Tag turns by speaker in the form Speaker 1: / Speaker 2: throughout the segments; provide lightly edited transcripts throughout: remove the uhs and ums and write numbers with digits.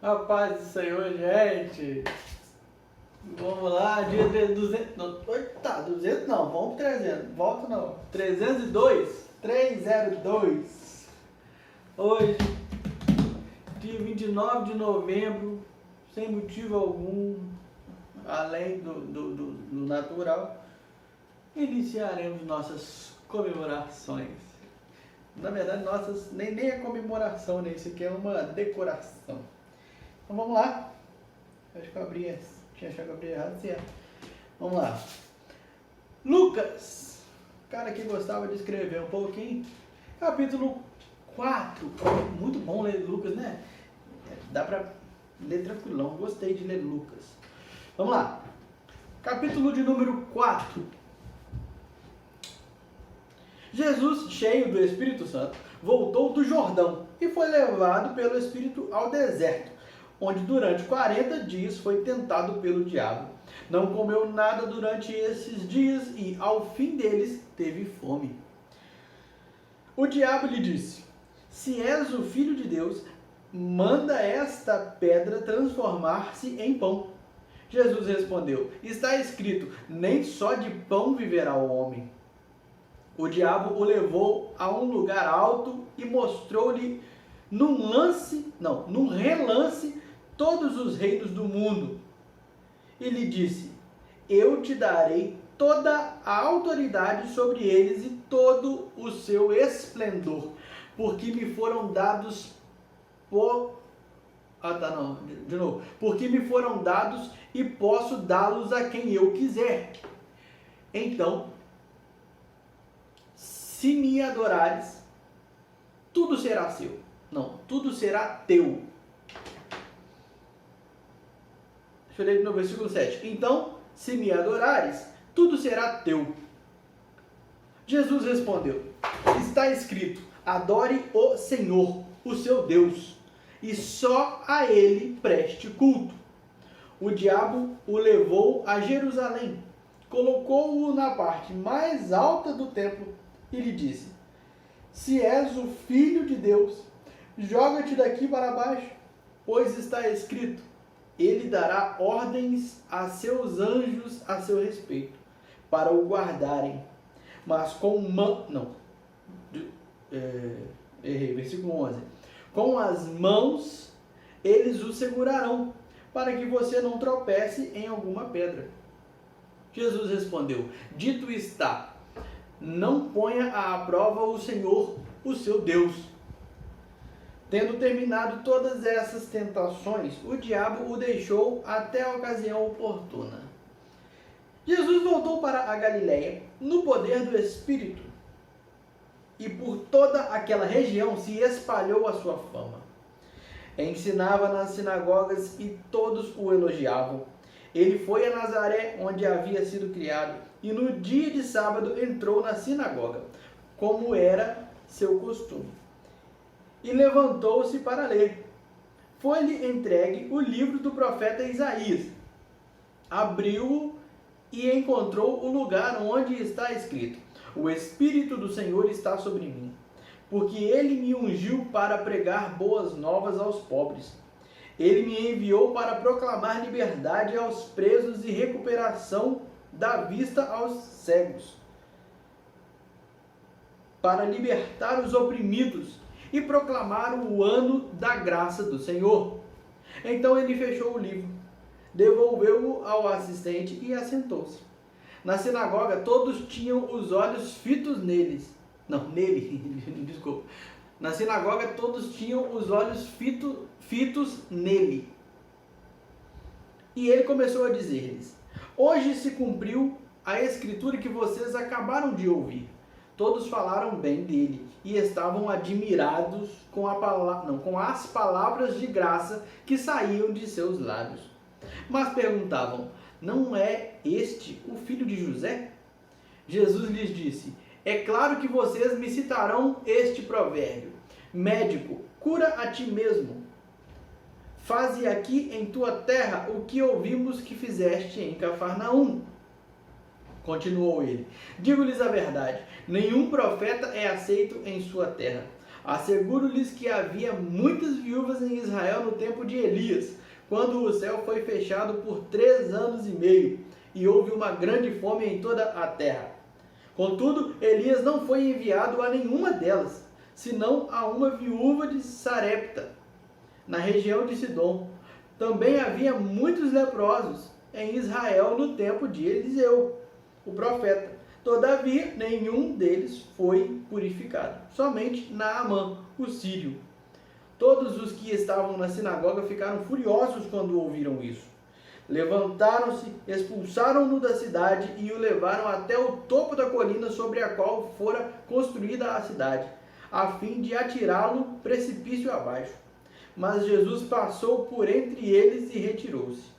Speaker 1: A paz do Senhor, gente. Vamos lá, dia 200. Não, tá, 200 não, vamos pro 300. Volta não. 302. 302. Hoje, dia 29 de novembro, sem motivo algum, além do natural, iniciaremos nossas comemorações. Na verdade, nem é comemoração, né? Isso aqui é uma decoração. Então vamos lá. Acho que eu abri, tinha achado que eu abri errado, certo? Vamos lá. Lucas, cara que gostava de escrever um pouquinho. Capítulo 4. Muito bom ler Lucas, né? Dá pra ler tranquilão. Gostei de ler Lucas. Vamos lá. Capítulo de número 4. Jesus, cheio do Espírito Santo, voltou do Jordão e foi levado pelo Espírito ao deserto, onde durante 40 dias foi tentado pelo diabo. Não comeu nada durante esses dias e, ao fim deles, teve fome. O diabo lhe disse: se és o Filho de Deus, manda esta pedra transformar-se em pão. Jesus respondeu: está escrito, nem só de pão viverá o homem. O diabo o levou a um lugar alto e mostrou-lhe num relance todos os reinos do mundo. E lhe disse: eu te darei toda a autoridade sobre eles e todo o seu esplendor, porque me foram dados porque me foram dados e posso dá-los a quem eu quiser. Então, se me adorares, tudo será seu. Não, tudo será teu. Deixa eu ler no versículo 7. Então, se me adorares, tudo será teu. Jesus respondeu: está escrito, adore o Senhor, o seu Deus, e só a ele preste culto. O diabo o levou a Jerusalém, colocou-o na parte mais alta do templo e lhe disse: se és o Filho de Deus, joga-te daqui para baixo, pois está escrito, ele dará ordens a seus anjos a seu respeito, para o guardarem, mas versículo 11, com as mãos eles o segurarão, para que você não tropece em alguma pedra. Jesus respondeu: dito está, não ponha à prova o Senhor, o seu Deus. Tendo terminado todas essas tentações, o diabo o deixou até a ocasião oportuna. Jesus voltou para a Galiléia, no poder do Espírito, e por toda aquela região se espalhou a sua fama. Ensinava nas sinagogas e todos o elogiavam. Ele foi a Nazaré, onde havia sido criado, e no dia de sábado entrou na sinagoga, como era seu costume, e levantou-se para ler. Foi-lhe entregue o livro do profeta Isaías. Abriu-o e encontrou o lugar onde está escrito: o Espírito do Senhor está sobre mim, porque ele me ungiu para pregar boas novas aos pobres. Ele me enviou para proclamar liberdade aos presos e recuperação da vista aos cegos, para libertar os oprimidos e proclamar o ano da graça do Senhor. Então ele fechou o livro, devolveu-o ao assistente e assentou-se. Na sinagoga todos tinham os olhos fitos nele. Na sinagoga todos tinham os olhos fitos nele. E ele começou a dizer-lhes: hoje se cumpriu a escritura que vocês acabaram de ouvir. Todos falaram bem dele e estavam admirados com as palavras de graça que saíam de seus lábios. Mas perguntavam: não é este o filho de José? Jesus lhes disse: é claro que vocês me citarão este provérbio: médico, cura a ti mesmo. Faze aqui em tua terra o que ouvimos que fizeste em Cafarnaum. Continuou ele: digo-lhes a verdade, nenhum profeta é aceito em sua terra. Asseguro-lhes que havia muitas viúvas em Israel no tempo de Elias, quando o céu foi fechado por 3 anos e meio, e houve uma grande fome em toda a terra. Contudo, Elias não foi enviado a nenhuma delas, senão a uma viúva de Sarepta, na região de Sidom. Também havia muitos leprosos em Israel no tempo de Eliseu, o profeta. Todavia, nenhum deles foi purificado, somente Naamã, o sírio. Todos os que estavam na sinagoga ficaram furiosos quando ouviram isso. Levantaram-se, expulsaram-no da cidade e o levaram até o topo da colina sobre a qual fora construída a cidade, a fim de atirá-lo precipício abaixo. Mas Jesus passou por entre eles e retirou-se.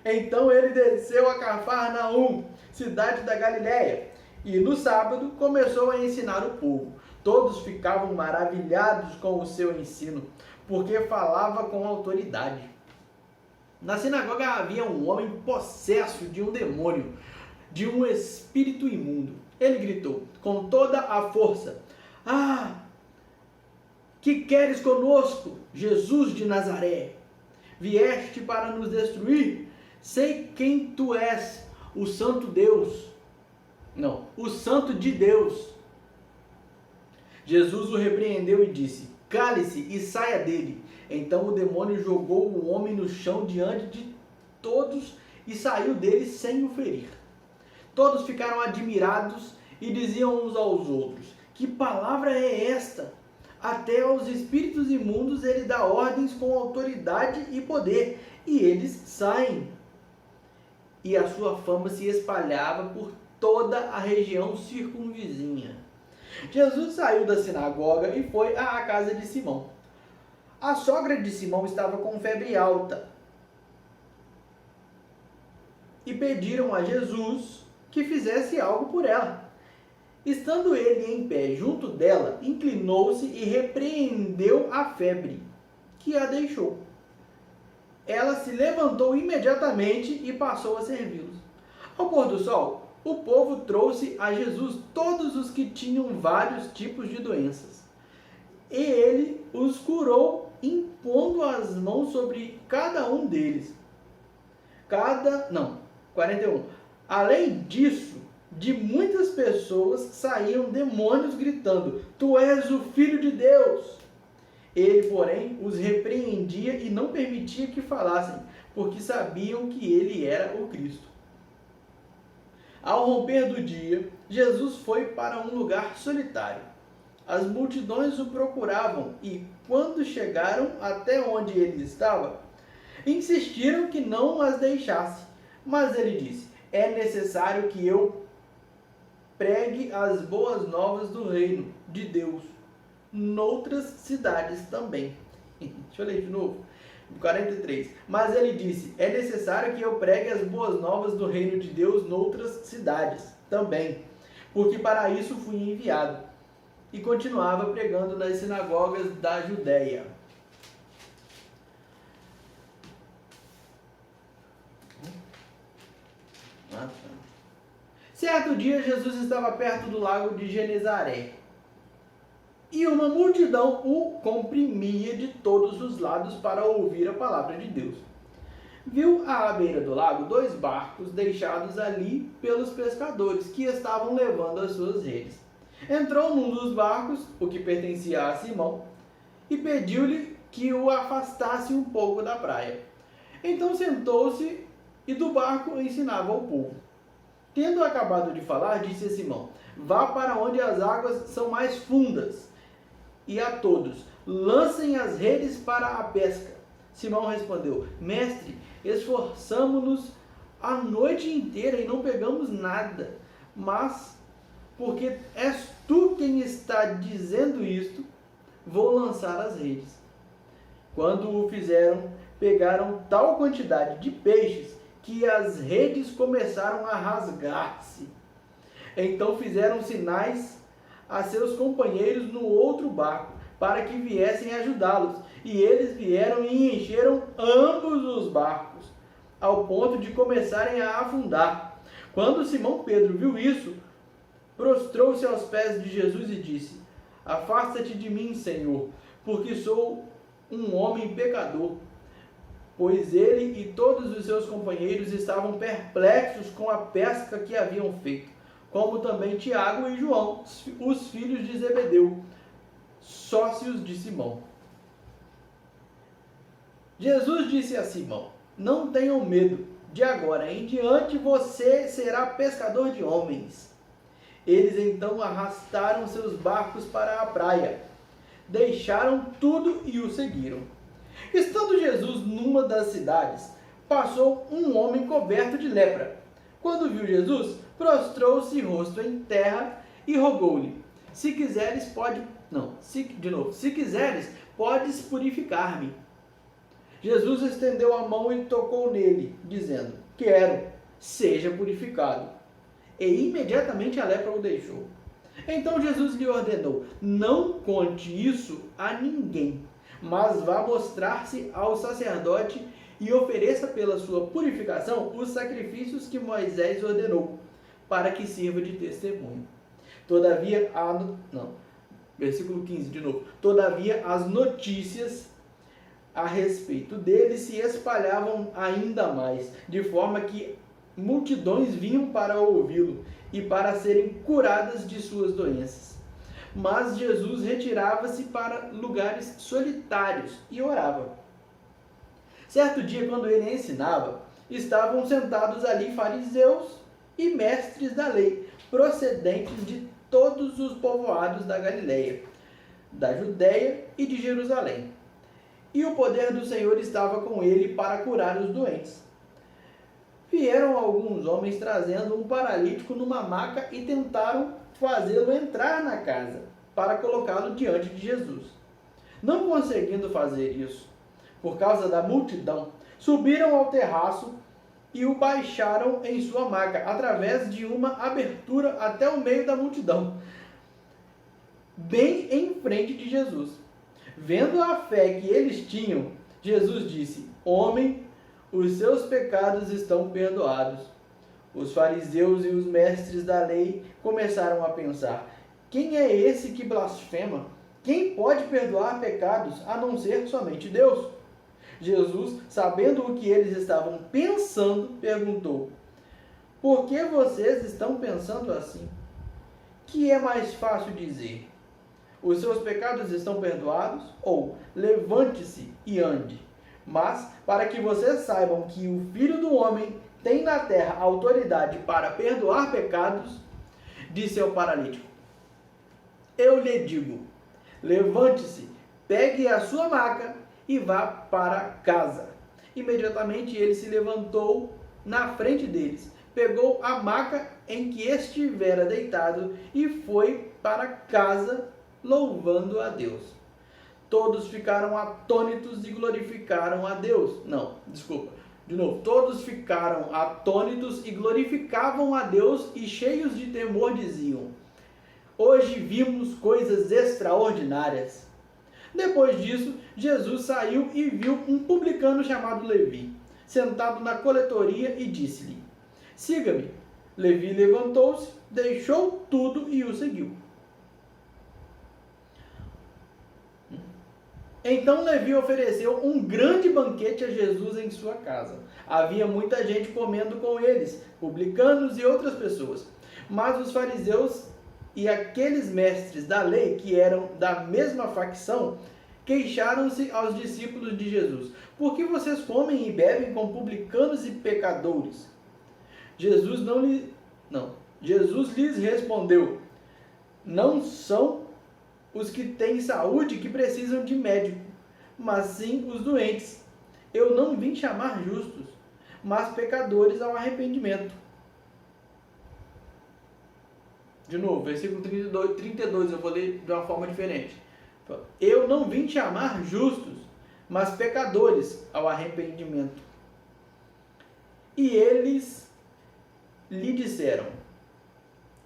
Speaker 1: Então ele desceu a Cafarnaum, cidade da Galiléia, e no sábado começou a ensinar o povo. Todos ficavam maravilhados com o seu ensino, porque falava com autoridade. Na sinagoga havia um homem possesso de um demônio, de um espírito imundo. Ele gritou com toda a força: "Ah, que queres conosco, Jesus de Nazaré? Vieste para nos destruir? Sei quem tu és, o Santo Deus." Não, o Santo de Deus. Jesus o repreendeu e disse: "Cale-se e saia dele." Então o demônio jogou o homem no chão diante de todos e saiu dele sem o ferir. Todos ficaram admirados e diziam uns aos outros: "Que palavra é esta? Até aos espíritos imundos ele dá ordens com autoridade e poder, e eles saem." E a sua fama se espalhava por toda a região circunvizinha. Jesus saiu da sinagoga e foi à casa de Simão. A sogra de Simão estava com febre alta. E pediram a Jesus que fizesse algo por ela. Estando ele em pé junto dela, inclinou-se e repreendeu a febre, que a deixou. Ela se levantou imediatamente e passou a servi-los. Ao pôr do sol, o povo trouxe a Jesus todos os que tinham vários tipos de doenças. E ele os curou, impondo as mãos sobre cada um deles. 41. Além disso, de muitas pessoas saíam demônios gritando: "Tu és o Filho de Deus!" Ele, porém, os repreendia e não permitia que falassem, porque sabiam que ele era o Cristo. Ao romper do dia, Jesus foi para um lugar solitário. As multidões o procuravam e, quando chegaram até onde ele estava, insistiram que não as deixasse. Mas ele disse: "É necessário que eu pregue as boas novas do reino de Deus noutras cidades também." Deixa eu ler de novo. 43. Mas ele disse: "É necessário que eu pregue as boas novas do reino de Deus noutras cidades também, porque para isso fui enviado." E continuava pregando nas sinagogas da Judéia. Certo dia, Jesus estava perto do lago de Genezaré, e uma multidão o comprimia de todos os lados para ouvir a palavra de Deus. Viu à beira do lago 2 barcos deixados ali pelos pescadores, que estavam levando as suas redes. Entrou num dos barcos, o que pertencia a Simão, e pediu-lhe que o afastasse um pouco da praia. Então sentou-se e do barco ensinava ao povo. Tendo acabado de falar, disse a Simão: "Vá para onde as águas são mais fundas, e a todos: lancem as redes para a pesca." Simão respondeu: "Mestre, esforçamo-nos a noite inteira e não pegamos nada, mas porque és tu quem está dizendo isto, vou lançar as redes." Quando o fizeram, pegaram tal quantidade de peixes que as redes começaram a rasgar-se. Então fizeram sinais a seus companheiros no outro barco, para que viessem ajudá-los. E eles vieram e encheram ambos os barcos, ao ponto de começarem a afundar. Quando Simão Pedro viu isso, prostrou-se aos pés de Jesus e disse: Afasta-te de mim, Senhor, porque sou um homem pecador. Pois ele e todos os seus companheiros estavam perplexos com a pesca que haviam feito, como também Tiago e João, os filhos de Zebedeu, sócios de Simão. Jesus disse a Simão: Não tenham medo, de agora em diante você será pescador de homens. Eles então arrastaram seus barcos para a praia, deixaram tudo e o seguiram. Estando Jesus numa das cidades, passou um homem coberto de lepra. Quando viu Jesus, prostrou-se rosto em terra e rogou-lhe: Se quiseres, podes purificar-me. Jesus estendeu a mão e tocou nele, dizendo: Quero, seja purificado. E imediatamente a lepra o deixou. Então Jesus lhe ordenou: Não conte isso a ninguém, mas vá mostrar-se ao sacerdote e ofereça pela sua purificação os sacrifícios que Moisés ordenou, para que sirva de testemunho. Versículo 15 de novo. Todavia as notícias a respeito dele se espalhavam ainda mais, de forma que multidões vinham para ouvi-lo e para serem curadas de suas doenças. Mas Jesus retirava-se para lugares solitários e orava. Certo dia, quando ele ensinava, estavam sentados ali fariseus e mestres da lei, procedentes de todos os povoados da Galileia, da Judéia e de Jerusalém. E o poder do Senhor estava com ele para curar os doentes. Vieram alguns homens trazendo um paralítico numa maca e tentaram fazê-lo entrar na casa, para colocá-lo diante de Jesus. Não conseguindo fazer isso, por causa da multidão, subiram ao terraço e o baixaram em sua maca, através de uma abertura até o meio da multidão, bem em frente de Jesus. Vendo a fé que eles tinham, Jesus disse: Homem, os seus pecados estão perdoados. Os fariseus e os mestres da lei começaram a pensar: Quem é esse que blasfema? Quem pode perdoar pecados a não ser somente Deus? Jesus, sabendo o que eles estavam pensando, perguntou: Por que vocês estão pensando assim? Que é mais fácil dizer: Os seus pecados estão perdoados? Ou levante-se e ande? Mas, para que vocês saibam que o Filho do Homem tem na terra autoridade para perdoar pecados, disse ao paralítico: Eu lhe digo, levante-se, pegue a sua maca e vá para casa. Imediatamente ele se levantou na frente deles, pegou a maca em que estivera deitado e foi para casa, louvando a Deus. Todos ficaram atônitos e glorificaram a Deus. Todos ficaram atônitos e glorificavam a Deus e cheios de temor diziam: Hoje vimos coisas extraordinárias. Depois disso, Jesus saiu e viu um publicano chamado Levi, sentado na coletoria e disse-lhe: Siga-me. Levi levantou-se, deixou tudo e o seguiu. Então Levi ofereceu um grande banquete a Jesus em sua casa. Havia muita gente comendo com eles, publicanos e outras pessoas. Mas os fariseus e aqueles mestres da lei, que eram da mesma facção, queixaram-se aos discípulos de Jesus: Por que vocês comem e bebem com publicanos e pecadores? Jesus lhes respondeu: Não são os que têm saúde que precisam de médico, mas sim os doentes. Eu não vim chamar justos, mas pecadores ao arrependimento. De novo, versículo 32, eu vou ler de uma forma diferente. Eu não vim chamar justos, mas pecadores ao arrependimento. E eles lhe disseram: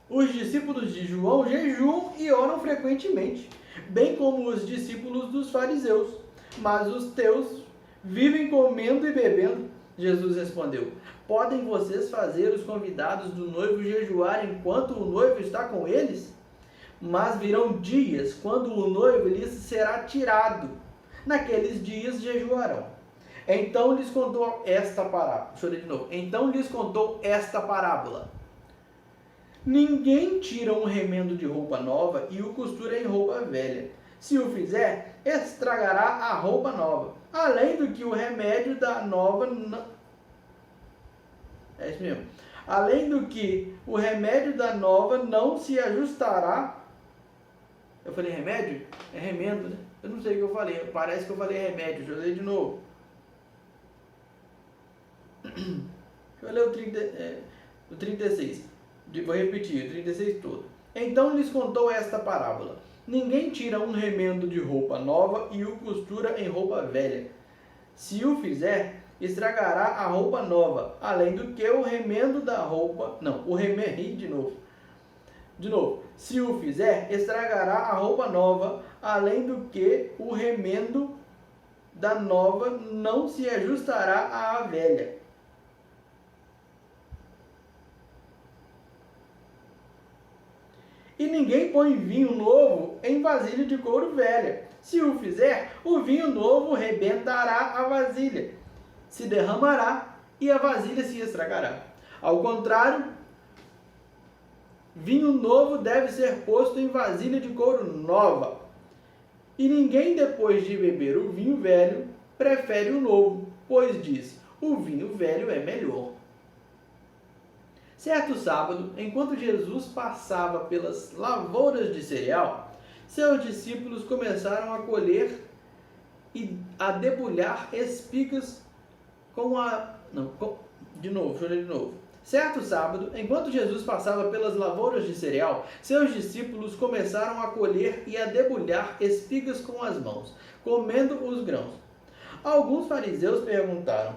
Speaker 1: Os discípulos de João jejuam e oram frequentemente, bem como os discípulos dos fariseus, mas os teus vivem comendo e bebendo. Jesus respondeu: podem vocês fazer os convidados do noivo jejuar enquanto o noivo está com eles? Mas virão dias quando o noivo lhes será tirado. Naqueles dias jejuarão. Então lhes contou esta parábola. Deixa eu ler de novo. Então lhes contou esta parábola. Ninguém tira um remendo de roupa nova e o costura em roupa velha. Se o fizer, estragará a roupa nova. Além do que o remédio da nova... É isso mesmo. Além do que o remédio da nova não se ajustará... Eu falei remédio? É remendo, né? Eu não sei o que eu falei. Parece que eu falei remédio. Deixa eu ler de novo. Deixa eu ler o 36. Vou repetir, o 36 todo. Então lhes contou esta parábola. Ninguém tira um remendo de roupa nova e o costura em roupa velha. Se o fizer, estragará a roupa nova, além do que o remendo da roupa... Não, o remendo... De novo. Se o fizer, estragará a roupa nova, além do que o remendo da nova não se ajustará à velha. E ninguém põe vinho novo em vasilha de couro velha. Se o fizer, o vinho novo rebentará a vasilha, se derramará e a vasilha se estragará. Ao contrário, vinho novo deve ser posto em vasilha de couro nova. E ninguém, depois de beber o vinho velho, prefere o novo, pois diz: o vinho velho é melhor. Certo sábado, enquanto Jesus passava pelas lavouras de cereal, seus discípulos começaram a colher e a debulhar espigas com a... Certo sábado, enquanto Jesus passava pelas lavouras de cereal, seus discípulos começaram a colher e a debulhar espigas com as mãos, comendo os grãos. Alguns fariseus perguntaram: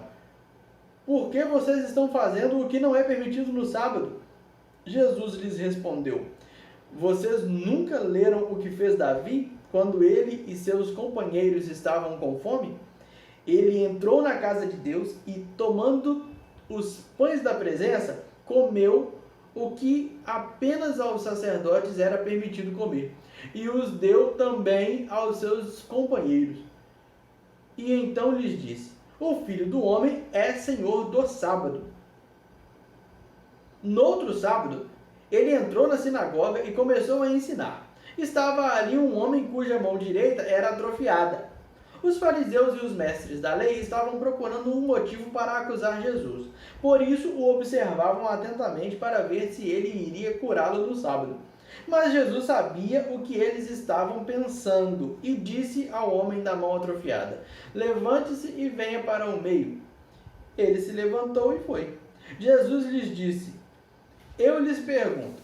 Speaker 1: por que vocês estão fazendo o que não é permitido no sábado? Jesus lhes respondeu: vocês nunca leram o que fez Davi quando ele e seus companheiros estavam com fome? Ele entrou na casa de Deus e, tomando os pães da presença, comeu o que apenas aos sacerdotes era permitido comer, e os deu também aos seus companheiros. E então lhes disse: o Filho do Homem é Senhor do sábado. Noutro sábado, ele entrou na sinagoga e começou a ensinar. Estava ali um homem cuja mão direita era atrofiada. Os fariseus e os mestres da lei estavam procurando um motivo para acusar Jesus. Por isso o observavam atentamente para ver se ele iria curá-lo no sábado. Mas Jesus sabia o que eles estavam pensando e disse ao homem da mão atrofiada: levante-se e venha para o meio. Ele se levantou e foi. Jesus lhes disse: eu lhes pergunto,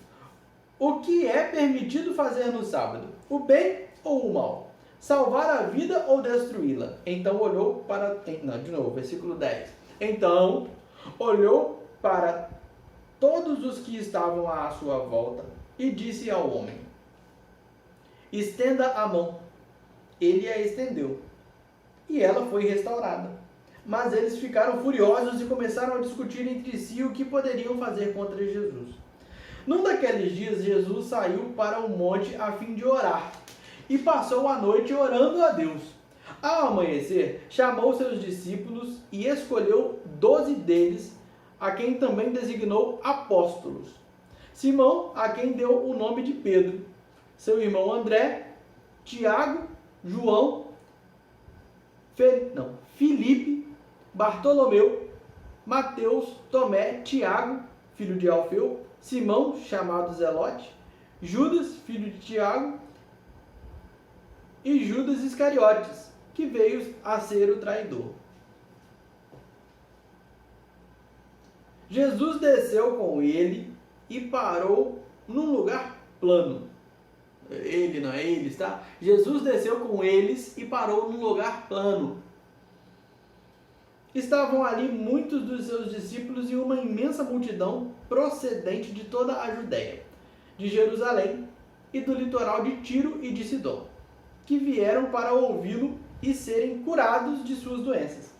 Speaker 1: o que é permitido fazer no sábado? O bem ou o mal? Salvar a vida ou destruí-la? Então olhou para... versículo 10. Então olhou para todos os que estavam à sua volta e disse ao homem: estenda a mão. Ele a estendeu, e ela foi restaurada. Mas eles ficaram furiosos e começaram a discutir entre si o que poderiam fazer contra Jesus. Num daqueles dias, Jesus saiu para o monte a fim de orar, e passou a noite orando a Deus. Ao amanhecer, chamou seus discípulos e escolheu 12 deles, a quem também designou apóstolos. Simão, a quem deu o nome de Pedro, seu irmão André, Tiago, João, Filipe, Bartolomeu, Mateus, Tomé, Tiago, filho de Alfeu, Simão, chamado Zelote, Judas, filho de Tiago, e Judas Iscariotes, que veio a ser o traidor. Jesus desceu com ele e parou num lugar plano. Eles, tá? Jesus desceu com eles e parou num lugar plano. Estavam ali muitos dos seus discípulos e uma imensa multidão procedente de toda a Judéia, de Jerusalém e do litoral de Tiro e de Sidom, que vieram para ouvi-lo e serem curados de suas doenças.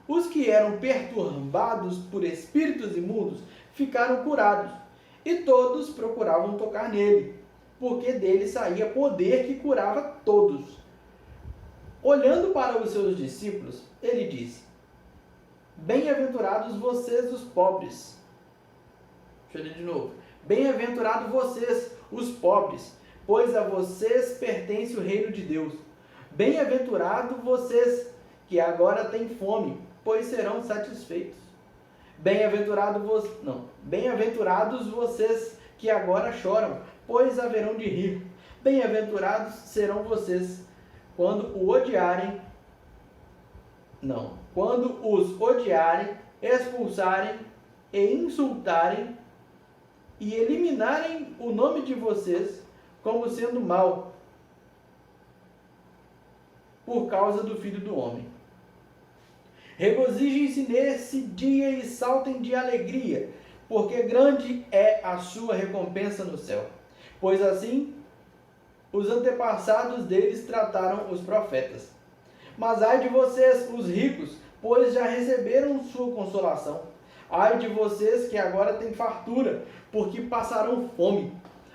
Speaker 1: Os que eram perturbados por espíritos imundos ficaram curados, e todos procuravam tocar nele, porque dele saía poder que curava todos. Olhando para os seus discípulos, ele disse: Bem-aventurados vocês, os pobres. Deixa eu ler de novo. Bem-aventurados vocês, os pobres, pois a vocês pertence o reino de Deus. Bem-aventurados vocês que agora têm fome, pois serão satisfeitos. Bem-aventurados vocês que agora choram, pois haverão de rir. Bem-aventurados serão vocês quando os odiarem, expulsarem e insultarem e eliminarem o nome de vocês como sendo mau, por causa do Filho do Homem. Regozijem-se nesse dia e saltem de alegria, porque grande é a sua recompensa no céu. Pois assim os antepassados deles trataram os profetas. Mas ai de vocês, os ricos, pois já receberam sua consolação. Ai de vocês que agora têm fartura, porque passarão fome.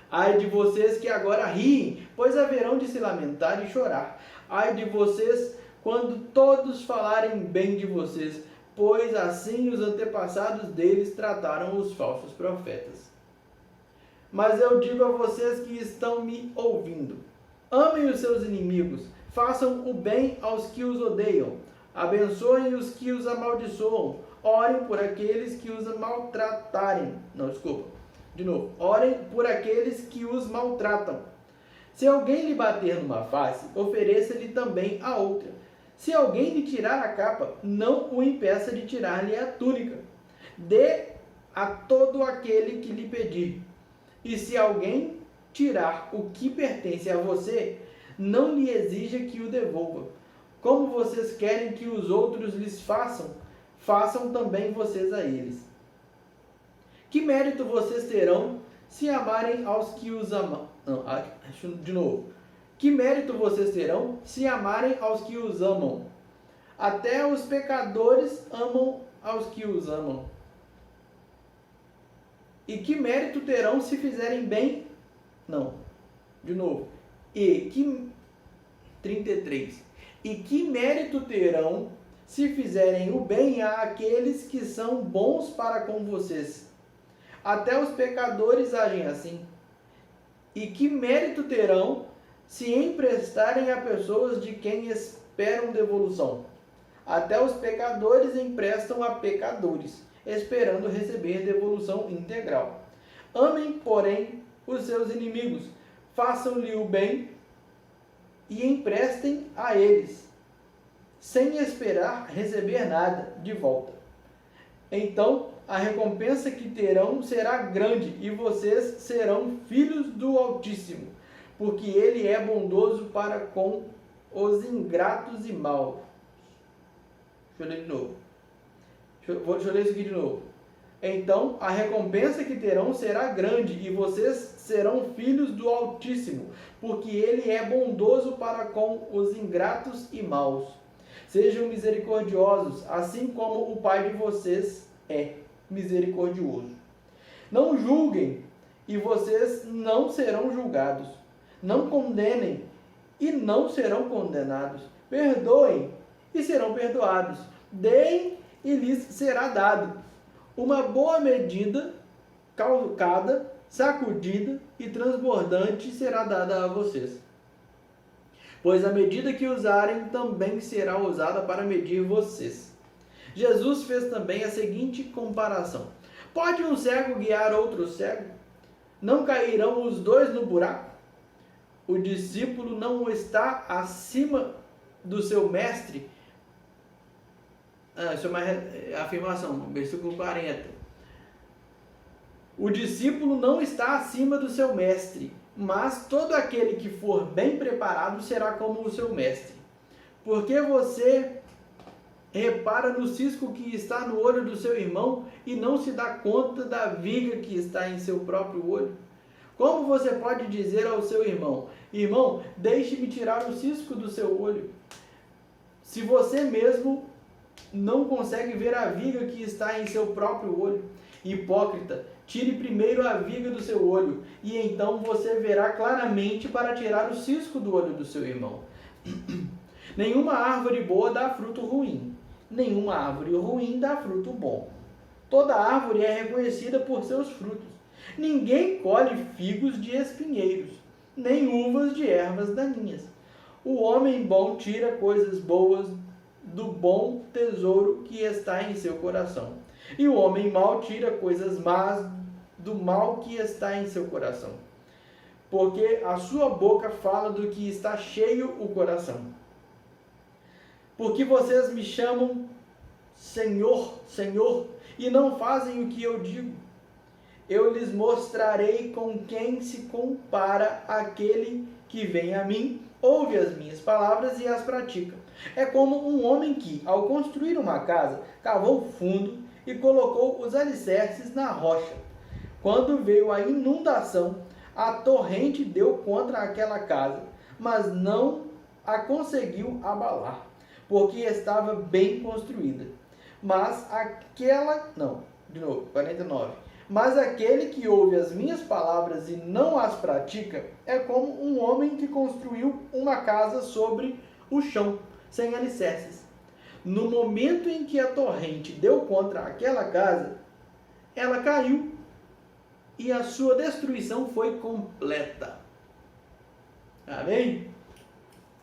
Speaker 1: Ai de vocês que agora riem, pois haverão de se lamentar e chorar. Ai de vocês quando todos falarem bem de vocês, pois assim os antepassados deles trataram os falsos profetas. Mas eu digo a vocês que estão me ouvindo: amem os seus inimigos, façam o bem aos que os odeiam, abençoem os que os amaldiçoam, orem por aqueles que os maltratarem. Orem por aqueles que os maltratam. Se alguém lhe bater numa face, ofereça-lhe também a outra. Se alguém lhe tirar a capa, não o impeça de tirar-lhe a túnica. Dê a todo aquele que lhe pedir. E se alguém tirar o que pertence a você, não lhe exija que o devolva. Como vocês querem que os outros lhes façam, façam também vocês a eles. Que mérito vocês terão se amarem aos que os amam? Que mérito vocês terão se amarem aos que os amam? Até os pecadores amam aos que os amam. E que mérito terão se fizerem bem? 33. E que mérito terão se fizerem o bem àqueles que são bons para com vocês? Até os pecadores agem assim. E que mérito terão se emprestarem a pessoas de quem esperam devolução? Até os pecadores emprestam a pecadores, esperando receber devolução integral. Amem, porém, os seus inimigos, façam-lhe o bem e emprestem a eles, sem esperar receber nada de volta. Então a recompensa que terão será grande e vocês serão filhos do Altíssimo, porque ele é bondoso para com os ingratos e maus. Deixa eu ler de novo. Deixa eu ler isso aqui de novo. Então a recompensa que terão será grande e vocês serão filhos do Altíssimo, porque ele é bondoso para com os ingratos e maus. Sejam misericordiosos, assim como o Pai de vocês é misericordioso. Não julguem, e vocês não serão julgados. Não condenem, e não serão condenados. Perdoem, e serão perdoados. Deem, e lhes será dado. Uma boa medida, calcada, sacudida e transbordante será dada a vocês. Pois a medida que usarem também será usada para medir vocês. Jesus fez também a seguinte comparação: pode um cego guiar outro cego? Não cairão os dois no buraco? O discípulo não está acima do seu mestre? Isso é uma afirmação, versículo 40. O discípulo não está acima do seu mestre, mas todo aquele que for bem preparado será como o seu mestre. Porque você repara no cisco que está no olho do seu irmão e não se dá conta da viga que está em seu próprio olho? Como você pode dizer ao seu irmão: irmão, deixe-me tirar o cisco do seu olho, se você mesmo não consegue ver a viga que está em seu próprio olho? Hipócrita, tire primeiro a viga do seu olho, e então você verá claramente para tirar o cisco do olho do seu irmão. Nenhuma árvore boa dá fruto ruim, nenhuma árvore ruim dá fruto bom. Toda árvore é reconhecida por seus frutos. Ninguém colhe figos de espinheiros, nem uvas de ervas daninhas. O homem bom tira coisas boas do bom tesouro que está em seu coração, e o homem mau tira coisas más do mal que está em seu coração, porque a sua boca fala do que está cheio o coração. Porque vocês me chamam Senhor, Senhor, e não fazem o que eu digo. Eu lhes mostrarei com quem se compara aquele que vem a mim, ouve as minhas palavras e as pratica. É como um homem que, ao construir uma casa, cavou fundo e colocou os alicerces na rocha. Quando veio a inundação, a torrente deu contra aquela casa, mas não a conseguiu abalar, porque estava bem construída. Mas 49. Mas aquele que ouve as minhas palavras e não as pratica é como um homem que construiu uma casa sobre o chão, sem alicerces. No momento em que a torrente deu contra aquela casa, ela caiu e a sua destruição foi completa. Amém?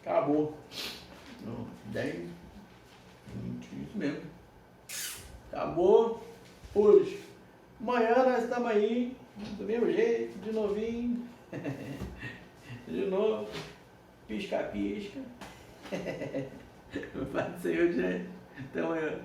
Speaker 1: Acabou. 10, 20, isso mesmo. Acabou hoje. Amanhã nós estamos aí, do mesmo jeito, de novinho. De novo. Pisca-pisca. Pode ser, gente. Até amanhã.